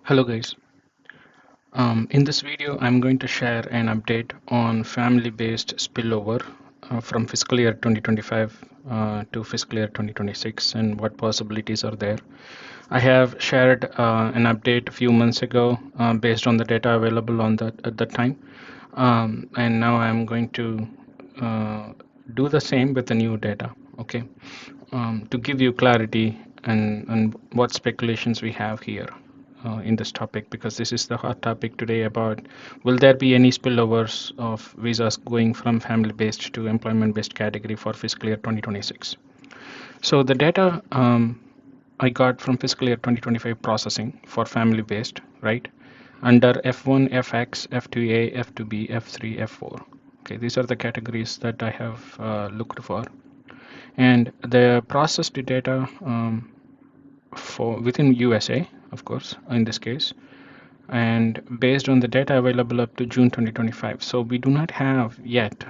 Hello guys. In this video, I'm going to share an update on family-based spillover from fiscal year 2025 to fiscal year 2026 and what possibilities are there. I have shared an update a few months ago based on the data available on that at that time, and now I'm going to do the same with the new data. Okay, to give you clarity and what speculations we have here in this topic, because this is the hot topic today about will there be any spillovers of visas going from family-based to employment-based category for fiscal year 2026. So the data I got from fiscal year 2025 processing for family-based, right, under F1, FX, F2A, F2B, F3, F4. Okay, these are the categories that I have looked for, and the processed data for within USA, of course, in this case, and based on the data available up to June 2025. So we do not have yet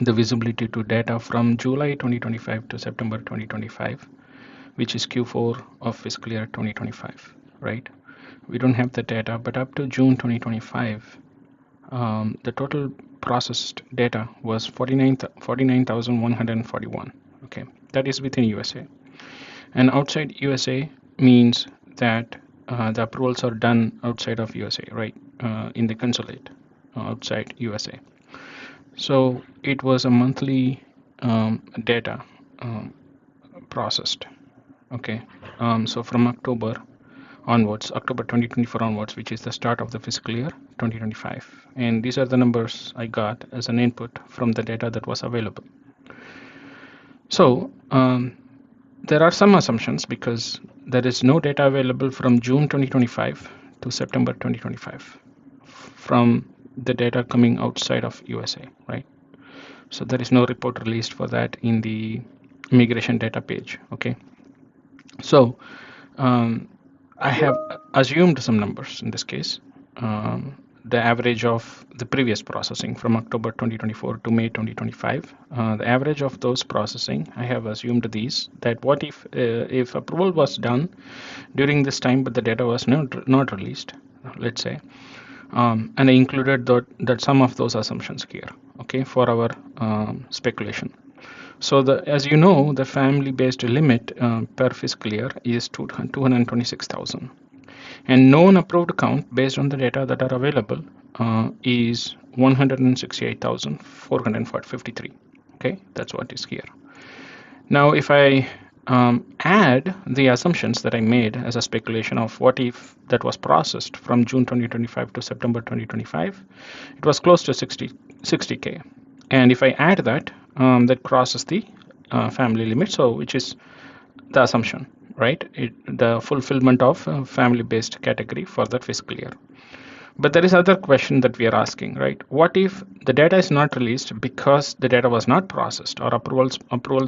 the visibility to data from July 2025 to September 2025, which is Q4 of fiscal year 2025, right? We don't have the data, but up to June 2025, the total processed data was 49,141. Okay, that is within USA. And outside USA means that the approvals are done outside of USA, right? In the consulate outside USA. So it was a monthly data processed. Okay. So from October onwards, October 2024 onwards, which is the start of the fiscal year 2025. And these are the numbers I got as an input from the data that was available. So there are some assumptions because there is no data available from June 2025 to September 2025 from the data coming outside of USA, right? So there is no report released for that in the immigration data page. Okay. So I have assumed some numbers in this case. The average of the previous processing from October 2024 to May 2025, the average of those processing, I have assumed these, that what if approval was done during this time, but the data was not released, let's say, and I included that some of those assumptions here, okay, for our speculation. So as you know, the family-based limit per fiscal year is 226,000. And known approved count based on the data that are available is 168,453. Okay, that's what is here. Now, if I add the assumptions that I made as a speculation of what if that was processed from June 2025 to September 2025, it was close to 60K. And if I add that, that crosses the family limit, so which is the assumption, right? The fulfillment of family-based category for that fiscal year. But there is other question that we are asking, right? What if the data is not released because the data was not processed or approvals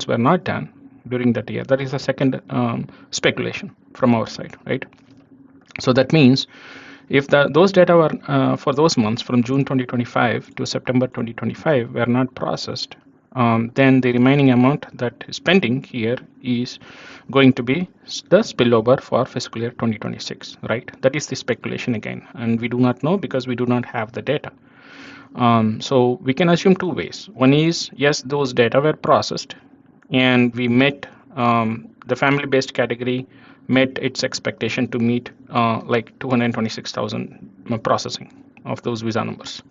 were not done during that year? That is the second speculation from our side, right? So that means if those data were for those months from June 2025 to September 2025 were not processed, then the remaining amount that is pending here is going to be the spillover for fiscal year 2026, right? That is the speculation again, and we do not know because we do not have the data. So we can assume two ways. One is, yes, those data were processed and we met the family-based category met its expectation to meet like 226,000 processing of those visa numbers.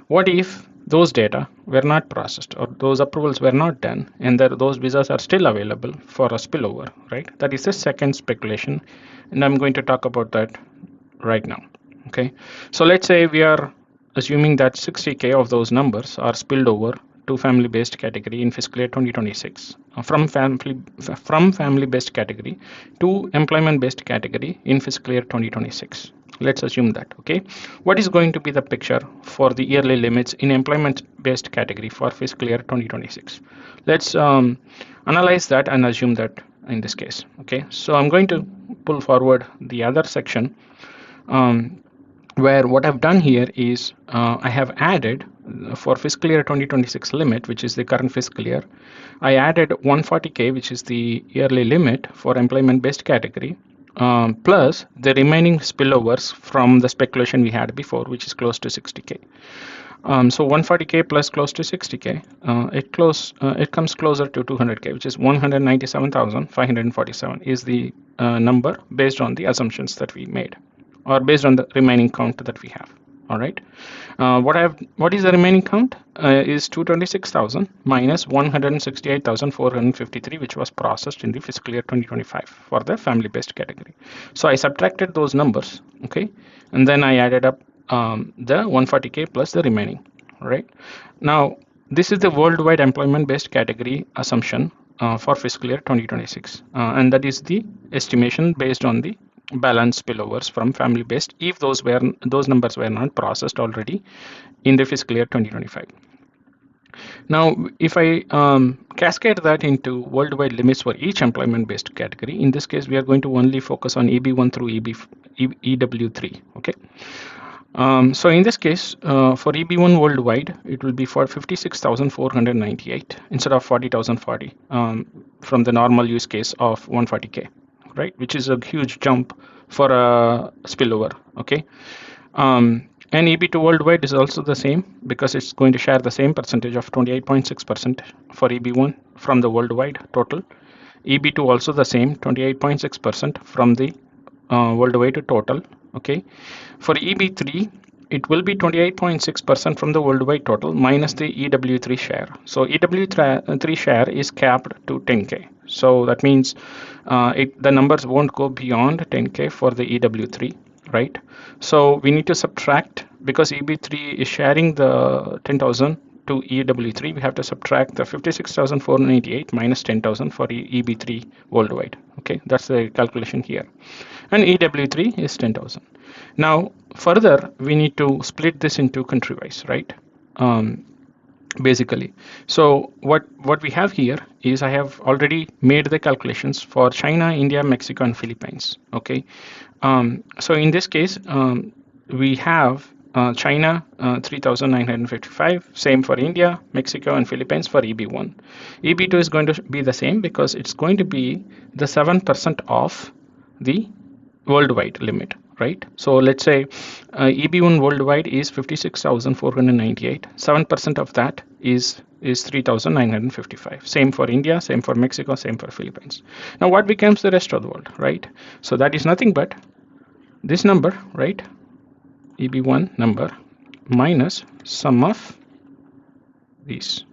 What if those data were not processed or those approvals were not done and those visas are still available for a spillover, right? That is the second speculation, and I'm going to talk about that right now. Okay, so let's say we are assuming that 60K of those numbers are spilled over to family-based category in fiscal year 2026, from family-based category to employment-based category in fiscal year 2026. Let's assume that. Okay, what is going to be the picture for the yearly limits in employment-based category for fiscal year 2026? Let's analyze that and assume that in this case. Okay, so I'm going to pull forward the other section where what I've done here is I have added for fiscal year 2026 limit, which is the current fiscal year, I added 140K, which is the yearly limit for employment-based category, plus the remaining spillovers from the speculation we had before, which is close to 60K. So 140K plus close to 60K, it comes closer to 200K, which is 197,547 is the number based on the assumptions that we made, or based on the remaining count that we have. All right. What is the remaining count? Is 226,000 minus 168,453, which was processed in the fiscal year 2025 for the family-based category. So I subtracted those numbers, okay, and then I added up the 140K plus the remaining. All right. Now this is the worldwide employment-based category assumption for fiscal year 2026, and that is the estimation based on the balance spillovers from family based if those numbers were not processed already in the fiscal year 2025. Now if I cascade that into worldwide limits for each employment based category, in this case we are going to only focus on EB1 through EW3. Okay. So in this case, for EB1 worldwide, it will be for 56,498 instead of 40,040 from the normal use case of 140K, right? Which is a huge jump for a spillover, okay? And EB2 worldwide is also the same because it's going to share the same percentage of 28.6% for EB1 from the worldwide total. EB2 also the same, 28.6% from the worldwide total. Okay, for EB3 it will be 28.6% from the worldwide total minus the EW3 share. So EW3 share is capped to 10K. So that means the numbers won't go beyond 10K for the EW3, right? So we need to subtract, because EB3 is sharing the 10,000 to EW3, we have to subtract the 56,488 minus 10,000 for EB3 worldwide. Okay, that's the calculation here. And EW3 is 10,000. Now, further, we need to split this into country-wise, right? Basically. So what we have here is I have already made the calculations for China, India, Mexico, and Philippines. Okay. So in this case, we have China 3,955, same for India, Mexico, and Philippines for EB1. EB2 is going to be the same because it's going to be the 7% of the worldwide limit, right? So let's say EB1 worldwide is 56,498. 7% of that is 3,955. Same for India, same for Mexico, same for Philippines. Now what becomes the rest of the world, right? So that is nothing but this number, right? EB1 number minus sum of these.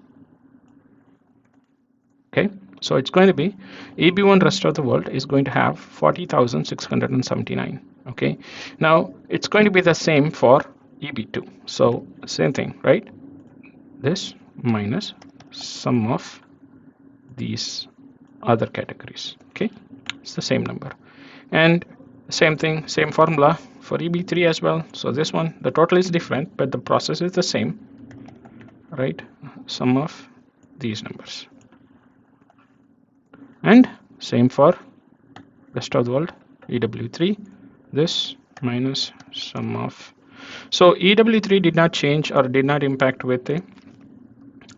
Okay, so it's going to be EB1 rest of the world is going to have 40,679. Okay, now it's going to be the same for EB2. So same thing, right? This minus sum of these other categories. Okay, it's the same number. And same thing, same formula for EB3 as well. So this one, the total is different, but the process is the same, right? Sum of these numbers. And same for rest of the world, EW3, this minus sum of. So EW3 did not change or did not impact with the,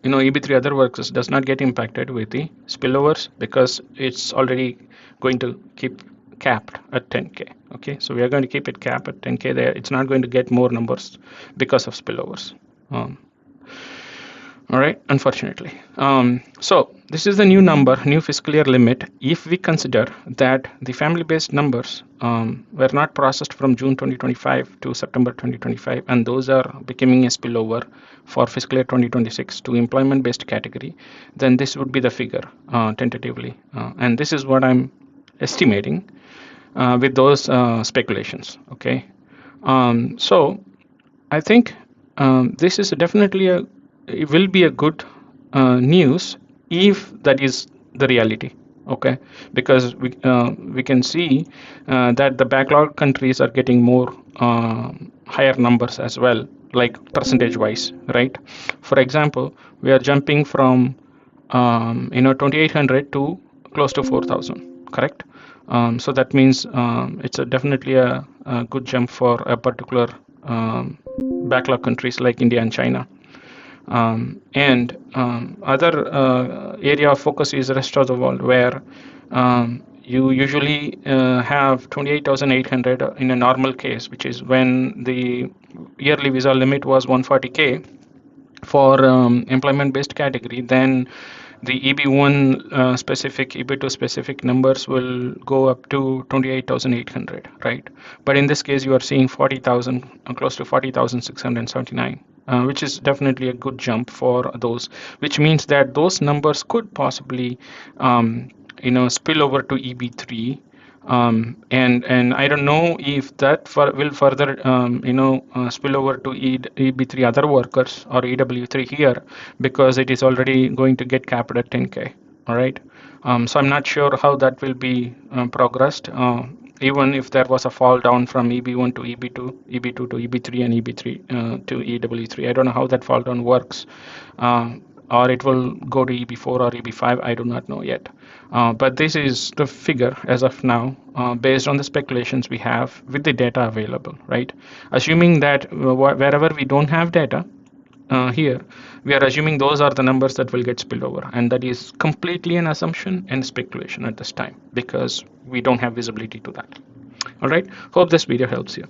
EB3 other works does not get impacted with the spillovers because it's already going to keep capped at 10K. Okay, so we are going to keep it capped at 10K there. It's not going to get more numbers because of spillovers. All right, unfortunately. So this is the new number, new fiscal year limit, if we consider that the family-based numbers were not processed from June 2025 to September 2025, and those are becoming a spillover for fiscal year 2026 to employment-based category, then this would be the figure tentatively. And this is what I'm estimating with those speculations, okay? So I think this is definitely it will be a good news if that is the reality, okay? Because we can see that the backlog countries are getting more higher numbers as well, like percentage wise, right? For example, we are jumping from 2,800 to close to 4,000, correct? So that means it's definitely a good jump for a particular backlog countries like India and China. Other area of focus is the rest of the world, where you usually have 28,800 in a normal case, which is when the yearly visa limit was 140K for employment-based category. Then the EB1 specific, EB2 specific numbers will go up to 28,800, right? But in this case, you are seeing 40,000, close to 40,679, which is definitely a good jump for those, which means that those numbers could possibly, spill over to EB3. And I don't know if that will further spill over to EB3 other workers or EW3 here, because it is already going to get capped at 10K. All right. So I'm not sure how that will be progressed. Even if there was a fall down from EB1 to EB2, EB2 to EB3, and EB3 to EW3, I don't know how that fall down works. Or it will go to EB4 or EB5, I do not know yet. But this is the figure as of now, based on the speculations we have with the data available, right? Assuming that wherever we don't have data, here, we are assuming those are the numbers that will get spilled over. And that is completely an assumption and speculation at this time, because we don't have visibility to that. All right. Hope this video helps you.